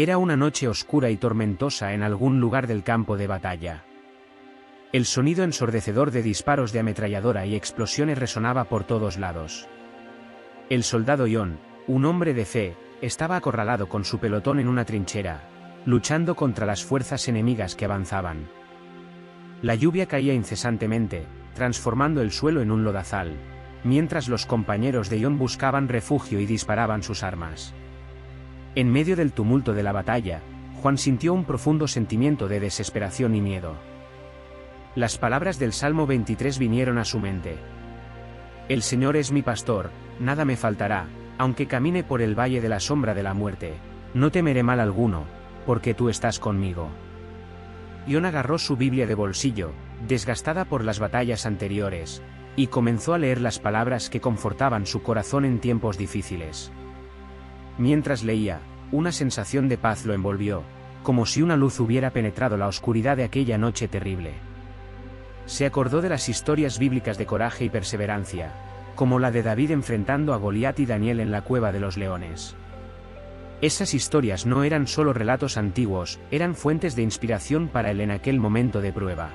Era una noche oscura y tormentosa en algún lugar del campo de batalla. El sonido ensordecedor de disparos de ametralladora y explosiones resonaba por todos lados. El soldado John, un hombre de fe, estaba acorralado con su pelotón en una trinchera, luchando contra las fuerzas enemigas que avanzaban. La lluvia caía incesantemente, transformando el suelo en un lodazal, mientras los compañeros de John buscaban refugio y disparaban sus armas. En medio del tumulto de la batalla, Juan sintió un profundo sentimiento de desesperación y miedo. Las palabras del Salmo 23 vinieron a su mente. El Señor es mi pastor, nada me faltará, aunque camine por el valle de la sombra de la muerte, no temeré mal alguno, porque tú estás conmigo. John agarró su Biblia de bolsillo, desgastada por las batallas anteriores, y comenzó a leer las palabras que confortaban su corazón en tiempos difíciles. Mientras leía, una sensación de paz lo envolvió, como si una luz hubiera penetrado la oscuridad de aquella noche terrible. Se acordó de las historias bíblicas de coraje y perseverancia, como la de David enfrentando a Goliat y Daniel en la cueva de los leones. Esas historias no eran solo relatos antiguos, eran fuentes de inspiración para él en aquel momento de prueba.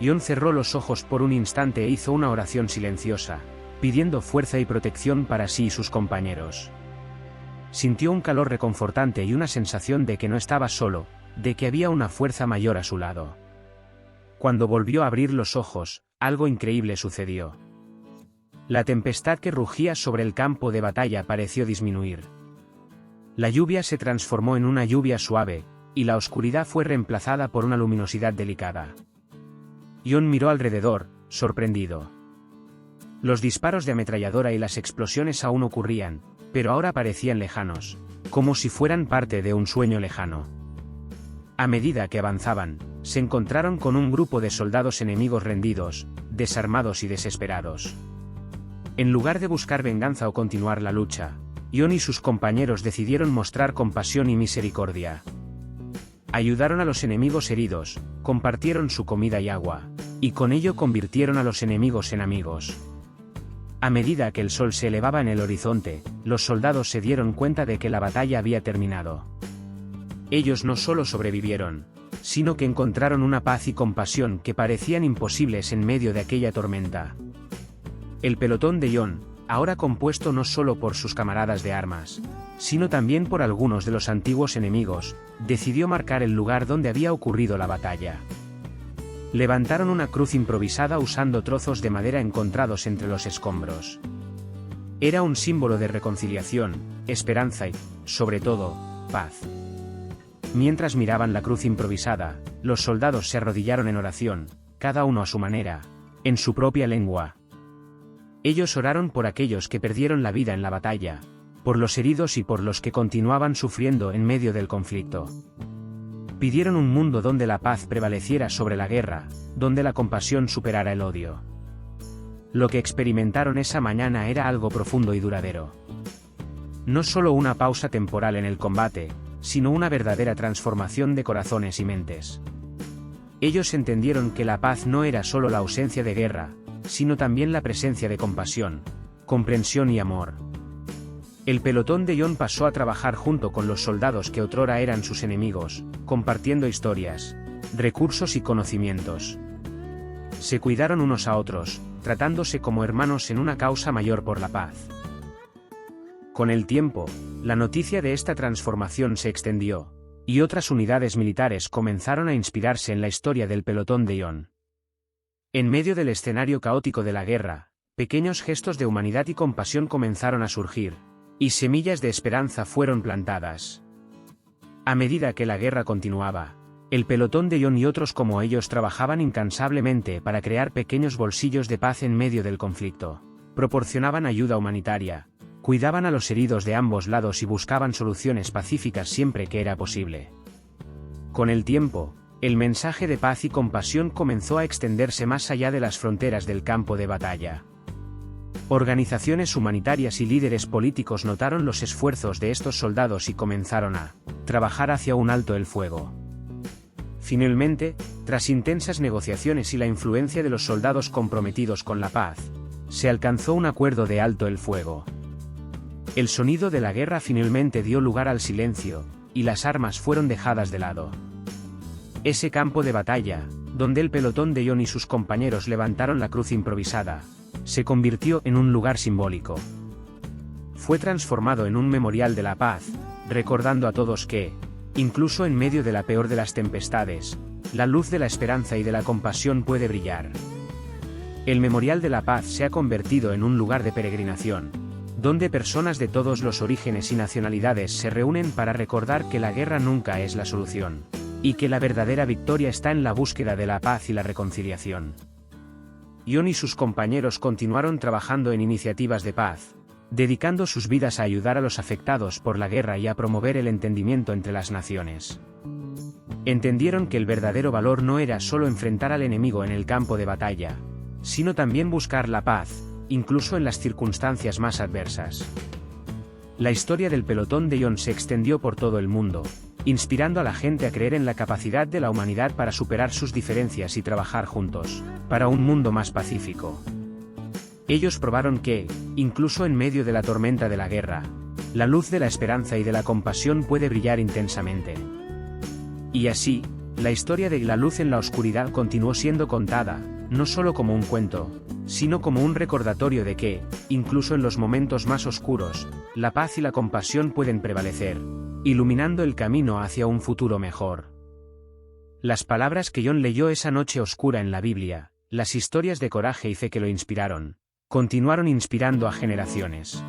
John cerró los ojos por un instante e hizo una oración silenciosa, pidiendo fuerza y protección para sí y sus compañeros. Sintió un calor reconfortante y una sensación de que no estaba solo, de que había una fuerza mayor a su lado. Cuando volvió a abrir los ojos, algo increíble sucedió. La tempestad que rugía sobre el campo de batalla pareció disminuir. La lluvia se transformó en una lluvia suave, y la oscuridad fue reemplazada por una luminosidad delicada. John miró alrededor, sorprendido. Los disparos de ametralladora y las explosiones aún ocurrían, pero ahora parecían lejanos, como si fueran parte de un sueño lejano. A medida que avanzaban, se encontraron con un grupo de soldados enemigos rendidos, desarmados y desesperados. En lugar de buscar venganza o continuar la lucha, John y sus compañeros decidieron mostrar compasión y misericordia. Ayudaron a los enemigos heridos, compartieron su comida y agua, y con ello convirtieron a los enemigos en amigos. A medida que el sol se elevaba en el horizonte, los soldados se dieron cuenta de que la batalla había terminado. Ellos no solo sobrevivieron, sino que encontraron una paz y compasión que parecían imposibles en medio de aquella tormenta. El pelotón de John, ahora compuesto no solo por sus camaradas de armas, sino también por algunos de los antiguos enemigos, decidió marcar el lugar donde había ocurrido la batalla. Levantaron una cruz improvisada usando trozos de madera encontrados entre los escombros. Era un símbolo de reconciliación, esperanza y, sobre todo, paz. Mientras miraban la cruz improvisada, los soldados se arrodillaron en oración, cada uno a su manera, en su propia lengua. Ellos oraron por aquellos que perdieron la vida en la batalla, por los heridos y por los que continuaban sufriendo en medio del conflicto. Pidieron un mundo donde la paz prevaleciera sobre la guerra, donde la compasión superara el odio. Lo que experimentaron esa mañana era algo profundo y duradero. No solo una pausa temporal en el combate, sino una verdadera transformación de corazones y mentes. Ellos entendieron que la paz no era solo la ausencia de guerra, sino también la presencia de compasión, comprensión y amor. El pelotón de John pasó a trabajar junto con los soldados que otrora eran sus enemigos, compartiendo historias, recursos y conocimientos. Se cuidaron unos a otros, tratándose como hermanos en una causa mayor por la paz. Con el tiempo, la noticia de esta transformación se extendió, y otras unidades militares comenzaron a inspirarse en la historia del pelotón de John. En medio del escenario caótico de la guerra, pequeños gestos de humanidad y compasión comenzaron a surgir, y semillas de esperanza fueron plantadas. A medida que la guerra continuaba, el pelotón de John y otros como ellos trabajaban incansablemente para crear pequeños bolsillos de paz en medio del conflicto, proporcionaban ayuda humanitaria, cuidaban a los heridos de ambos lados y buscaban soluciones pacíficas siempre que era posible. Con el tiempo, el mensaje de paz y compasión comenzó a extenderse más allá de las fronteras del campo de batalla. Organizaciones humanitarias y líderes políticos notaron los esfuerzos de estos soldados y comenzaron a trabajar hacia un alto el fuego. Finalmente, tras intensas negociaciones y la influencia de los soldados comprometidos con la paz, se alcanzó un acuerdo de alto el fuego. El sonido de la guerra finalmente dio lugar al silencio, y las armas fueron dejadas de lado. Ese campo de batalla, donde el pelotón de John y sus compañeros levantaron la cruz improvisada, se convirtió en un lugar simbólico. Fue transformado en un memorial de la paz, recordando a todos que, incluso en medio de la peor de las tempestades, la luz de la esperanza y de la compasión puede brillar. El Memorial de la Paz se ha convertido en un lugar de peregrinación, donde personas de todos los orígenes y nacionalidades se reúnen para recordar que la guerra nunca es la solución, y que la verdadera victoria está en la búsqueda de la paz y la reconciliación. John y sus compañeros continuaron trabajando en iniciativas de paz, dedicando sus vidas a ayudar a los afectados por la guerra y a promover el entendimiento entre las naciones. Entendieron que el verdadero valor no era solo enfrentar al enemigo en el campo de batalla, sino también buscar la paz, incluso en las circunstancias más adversas. La historia del pelotón de John se extendió por todo el mundo, inspirando a la gente a creer en la capacidad de la humanidad para superar sus diferencias y trabajar juntos, para un mundo más pacífico. Ellos probaron que, incluso en medio de la tormenta de la guerra, la luz de la esperanza y de la compasión puede brillar intensamente. Y así, la historia de la luz en la oscuridad continuó siendo contada, no solo como un cuento, sino como un recordatorio de que, incluso en los momentos más oscuros, la paz y la compasión pueden prevalecer, iluminando el camino hacia un futuro mejor. Las palabras que John leyó esa noche oscura en la Biblia, las historias de coraje y fe que lo inspiraron, continuaron inspirando a generaciones.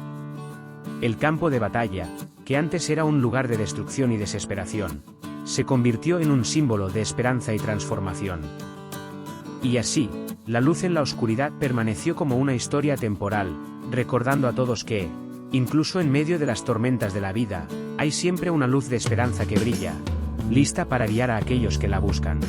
El campo de batalla, que antes era un lugar de destrucción y desesperación, se convirtió en un símbolo de esperanza y transformación. Y así, la luz en la oscuridad permaneció como una historia temporal, recordando a todos que, incluso en medio de las tormentas de la vida, hay siempre una luz de esperanza que brilla, lista para guiar a aquellos que la buscan.